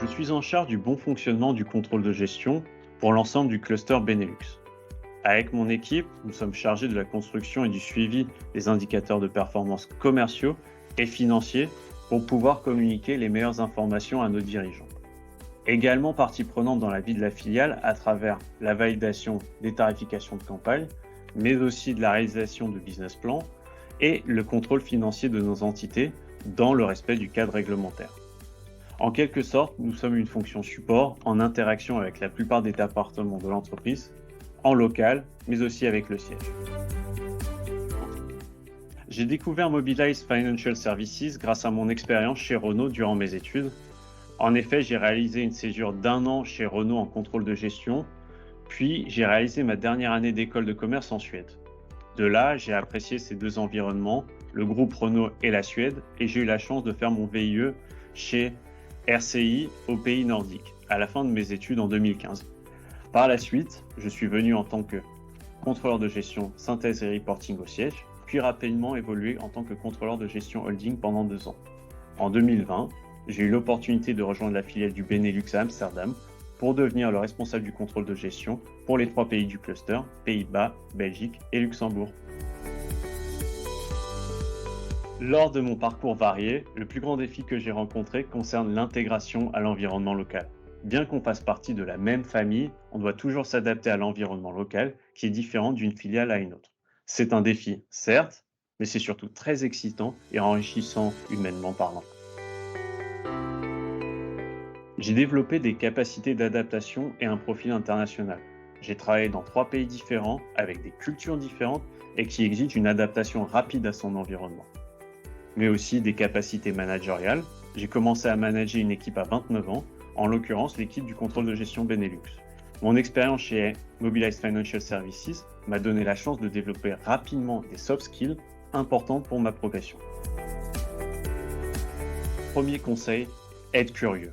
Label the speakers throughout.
Speaker 1: Je suis en charge du bon fonctionnement du contrôle de gestion pour l'ensemble du cluster Benelux. Avec mon équipe, nous sommes chargés de la construction et du suivi des indicateurs de performance commerciaux et financiers pour pouvoir communiquer les meilleures informations à nos dirigeants. Également partie prenante dans la vie de la filiale à travers la validation des tarifications de campagne, mais aussi de la réalisation de business plans et le contrôle financier de nos entités dans le respect du cadre réglementaire. En quelque sorte, nous sommes une fonction support en interaction avec la plupart des départements de l'entreprise, en local, mais aussi avec le siège. J'ai découvert Mobilize Financial Services grâce à mon expérience chez Renault durant mes études. En effet, j'ai réalisé une césure d'1 an chez Renault en contrôle de gestion, puis j'ai réalisé ma dernière année d'école de commerce en Suède. De là, j'ai apprécié ces deux environnements, le groupe Renault et la Suède, et j'ai eu la chance de faire mon VIE chez RCI aux pays nordiques, à la fin de mes études en 2015. Par la suite, je suis venu en tant que contrôleur de gestion synthèse et reporting au siège, puis rapidement évolué en tant que contrôleur de gestion holding pendant 2 ans. En 2020, j'ai eu l'opportunité de rejoindre la filiale du Benelux à Amsterdam pour devenir le responsable du contrôle de gestion pour les 3 pays du cluster, Pays-Bas, Belgique et Luxembourg. Lors de mon parcours varié, le plus grand défi que j'ai rencontré concerne l'intégration à l'environnement local. Bien qu'on fasse partie de la même famille, on doit toujours s'adapter à l'environnement local qui est différent d'une filiale à une autre. C'est un défi, certes, mais c'est surtout très excitant et enrichissant humainement parlant. J'ai développé des capacités d'adaptation et un profil international. J'ai travaillé dans 3 pays différents, avec des cultures différentes et qui exigent une adaptation rapide à son environnement. Mais aussi des capacités managériales. J'ai commencé à manager une équipe à 29 ans, en l'occurrence l'équipe du contrôle de gestion Benelux. Mon expérience chez Mobilize Financial Services m'a donné la chance de développer rapidement des soft skills importantes pour ma progression. Premier conseil, être curieux.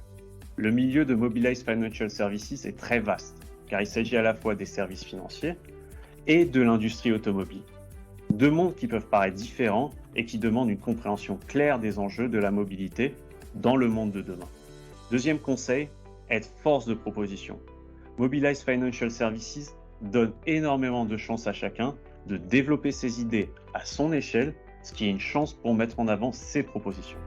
Speaker 1: Le milieu de Mobilize Financial Services est très vaste, car il s'agit à la fois des services financiers et de l'industrie automobile. 2 mondes qui peuvent paraître différents et qui demandent une compréhension claire des enjeux de la mobilité dans le monde de demain. Deuxième conseil, être force de proposition. Mobilize Financial Services donne énormément de chances à chacun de développer ses idées à son échelle, ce qui est une chance pour mettre en avant ses propositions.